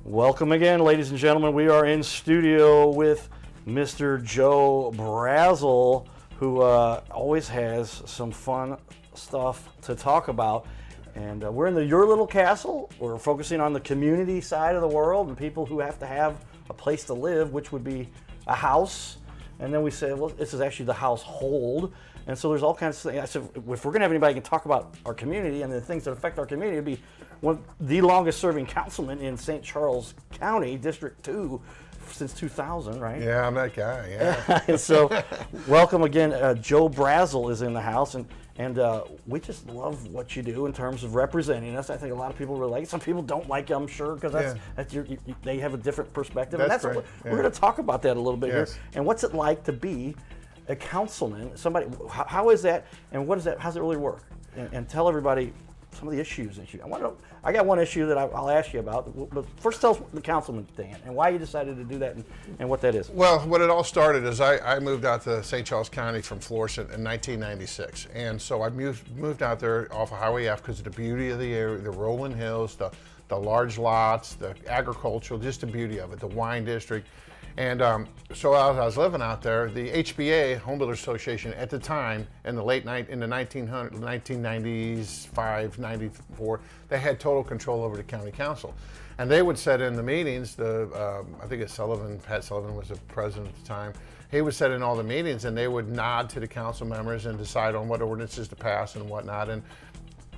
Welcome again, ladies and gentlemen. We are in studio with Mr. Joe Brazel, who always has some fun stuff to talk about. And we're in your little castle. We're focusing on the community side of the world and people who have to have a place to live, which would be a house. And then we say, well, this is actually the household. And so there's all kinds of things. I said, if we're going to have anybody who can talk about our community and the things that affect our community, it'd be one of the longest serving councilman in St. Charles County, District 2, since 2000, right? Yeah, I'm that guy, yeah. And so, welcome again. Joe Brazel is in the house, and we just love what you do in terms of representing us. I think a lot of people really like it. Some people don't like it, I'm sure, because they have a different perspective. That's and right. We're going to talk about that a little bit Yes. here. And what's it like to be a councilman? Somebody, how is that, and what is that? How does it really work? And tell everybody some of the issues that I got one issue that I'll ask you about, but first tell us the councilman thing and why you decided to do that and what that is. Well, what it all started is I moved out to St. Charles County from Florissant in 1996. And so I moved out there off of Highway F because of the beauty of the area, the rolling hills, the large lots, the agricultural, just the beauty of it, the wine district. And so as I was living out there, the HBA, Home Builders Association, at the time, in the 1995, 94, they had total control over the county council. And they would set in the meetings, I think it's Pat Sullivan was the president at the time. He would set in all the meetings and they would nod to the council members and decide on what ordinances to pass and whatnot. And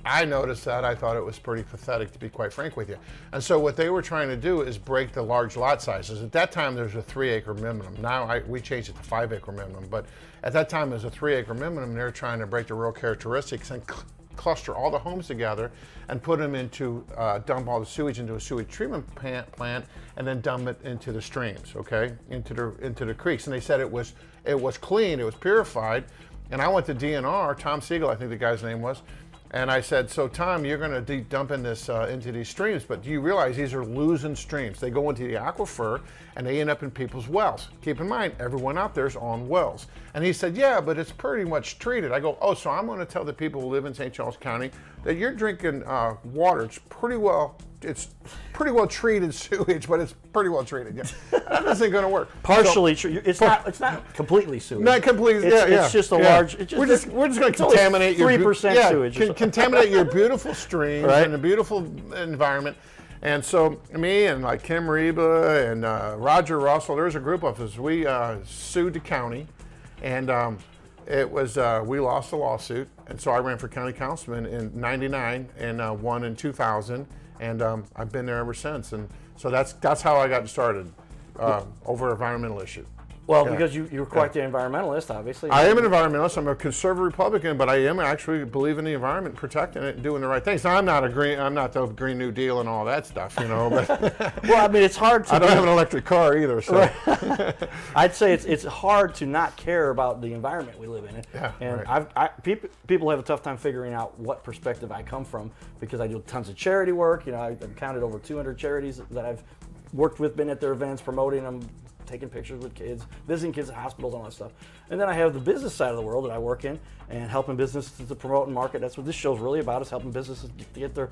I noticed that. I thought it was pretty pathetic, to be quite frank with you. And so what they were trying to do is break the large lot sizes. At that time, there was a 3-acre minimum. Now we changed it to 5-acre minimum. But at that time, there was a 3-acre minimum. And they were trying to break the real characteristics and cluster all the homes together and put them into, dump all the sewage into a sewage treatment plant and then dump it into the streams, okay, into the creeks. And they said it was clean, it was purified. And I went to DNR, Tom Siegel, I think the guy's name was, and I said, so Tom, you're going to dump in this into these streams, but do you realize these are losing streams? They go into the aquifer and they end up in people's wells. Keep in mind, everyone out there is on wells. And he said, yeah, but it's pretty much treated. I go, oh, so I'm going to tell the people who live in St. Charles County that you're drinking water. It's pretty well treated sewage, but it's pretty well treated. Yeah, that isn't going to work. Partially true. It's not completely sewage. Not completely. It's just a large. We're just going to contaminate your 3% sewage. Contaminate your beautiful streams right? And a beautiful environment. And so me and like Kim Reba and Roger Russell, there's a group of us. We sued the county, and it was we lost the lawsuit. And so I ran for county councilman in '99 and won in 2000. And I've been there ever since, and so that's how I got started over environmental issue. Well, because you're quite the environmentalist, obviously. I am an environmentalist. I'm a conservative Republican, but I am actually believe in the environment, protecting it, and doing the right things. Now, I'm not the Green New Deal and all that stuff, you know. But well, I mean, it's hard to. I don't have an electric car either, so. Right. I'd say it's hard to not care about the environment we live in. Yeah, and right. people have a tough time figuring out what perspective I come from because I do tons of charity work. You know, I've counted over 200 charities that I've worked with, been at their events, promoting them, taking pictures with kids, visiting kids at hospitals, all that stuff. And then I have the business side of the world that I work in and helping businesses to promote and market. That's what this show's really about, is helping businesses to get the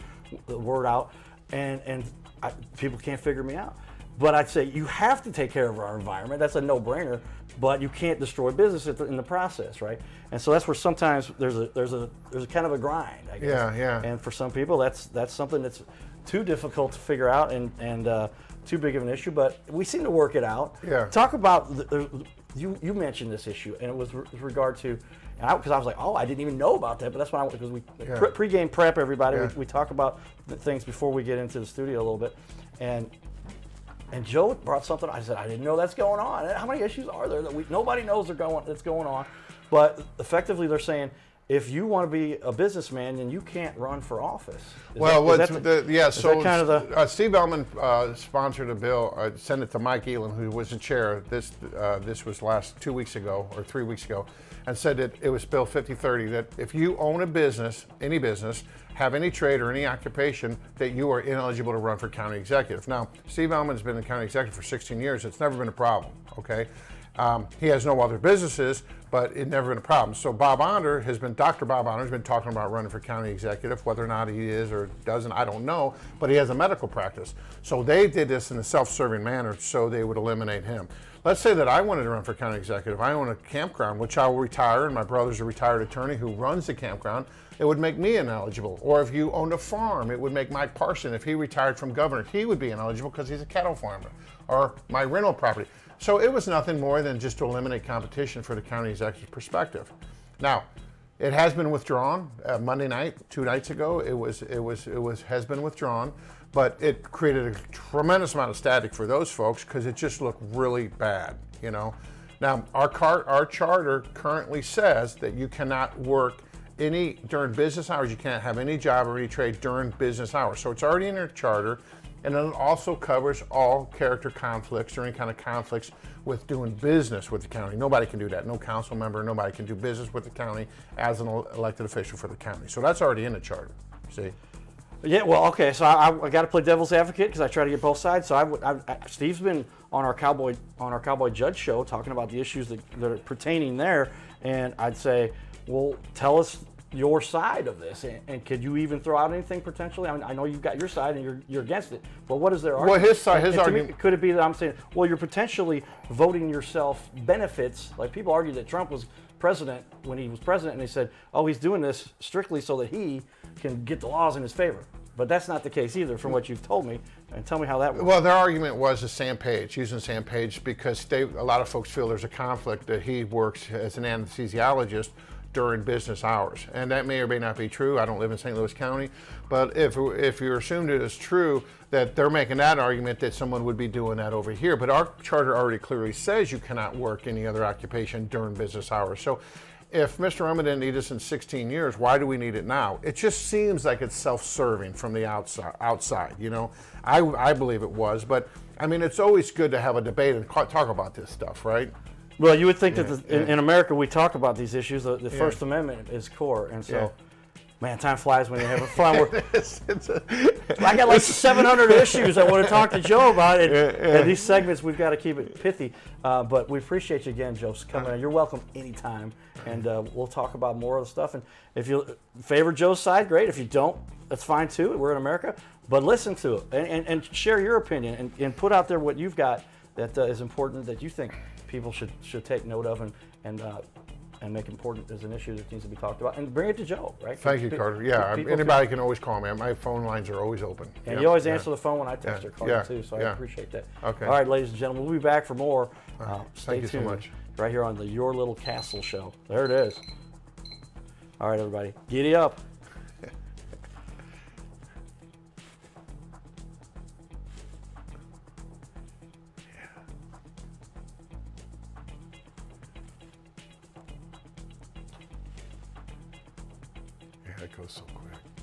word out. And people can't figure me out. But I'd say you have to take care of our environment. That's a no-brainer, but you can't destroy business in the process, right? And so that's where sometimes there's a kind of a grind, I guess. Yeah. And for some people, that's something that's too difficult to figure out and too big of an issue, but we seem to work it out. Yeah. Talk about, you mentioned this issue, and it was with regard to, because I was like, oh, I didn't even know about that, but that's when because we pre-game prep everybody, we talk about the things before we get into the studio a little bit, and Joe brought something. I said, I didn't know that's going on. How many issues are there that nobody knows that's going on? But effectively, they're saying, if you want to be a businessman, then you can't run for office. Steve Ellman sponsored a bill, sent it to Mike Elam, who was the chair. This was 2 weeks ago or 3 weeks ago, and said that it was Bill 5030, that if you own a business, any business, have any trade or any occupation, that you are ineligible to run for county executive. Now, Steve Ellman's been the county executive for 16 years. It's never been a problem, okay? He has no other businesses, but it never been a problem. So Dr. Bob Onder has been talking about running for county executive. Whether or not he is or doesn't, I don't know, but he has a medical practice. So they did this in a self-serving manner so they would eliminate him. Let's say that I wanted to run for county executive. I own a campground, which I will retire, and my brother's a retired attorney who runs the campground. It would make me ineligible. Or if you owned a farm, it would make Mike Parson, if he retired from governor, he would be ineligible because he's a cattle farmer. Or my rental property. So it was nothing more than just to eliminate competition for the county executive's perspective. Now, it has been withdrawn Monday night, 2 nights ago. It has been withdrawn, but it created a tremendous amount of static for those folks because it just looked really bad, you know. Now, our charter currently says that you cannot work during business hours. You can't have any job or any trade during business hours. So it's already in your charter. And then it also covers all character conflicts or any kind of conflicts with doing business with the county. Nobody can do that. No council member, nobody can do business with the county as an elected official for the county. So that's already in the charter, see? Yeah, well, okay, so I got to play devil's advocate because I try to get both sides. So Steve's been on our Cowboy Judge show talking about the issues that are pertaining there, and I'd say, well, tell us your side of this, and could you even throw out anything potentially? I mean, I know you've got your side and you're against it, but what is their argument? Well, his argument, me, could it be that I'm saying, well, you're potentially voting yourself benefits? Like people argue that Trump was president when he was president, and they said, oh, he's doing this strictly so that he can get the laws in his favor. But that's not the case either, from what you've told me. And tell me how that works. Well, their argument was Sam Page, using Sam Page, because a lot of folks feel there's a conflict that he works as an anesthesiologist during business hours, and that may or may not be true. I don't live in St. Louis County, but if you assumed it is true, that they're making that argument that someone would be doing that over here. But our charter already clearly says you cannot work any other occupation during business hours. So if Mr. Roma didn't need us in 16 years, why do we need it now? It just seems like it's self-serving from the outside, you know? I believe it was, but I mean, it's always good to have a debate and talk about this stuff, right? Well, you would think that in America we talk about these issues. The First Amendment is core, and so, man, time flies when you're having fun. I got like 700 issues I want to talk to Joe about, and these segments we've got to keep it pithy. But we appreciate you again, Joe, for coming in. You're welcome anytime, and we'll talk about more of the stuff. And if you favor Joe's side, great. If you don't, that's fine too. We're in America, but listen to it and share your opinion and put out there what you've got that is important that you think people should take note of and make important as an issue that needs to be talked about, and bring it to Joe, right? Thank you, Carter. Yeah, anybody can always call me. My phone lines are always open. And you always answer the phone when I text or call you too, so I appreciate that. Okay. All right, ladies and gentlemen, we'll be back for more. Stay Thank you so tuned much. right here on the Your Little Castle Show. There it is. All right, everybody, giddy up. Yeah, it goes so quick.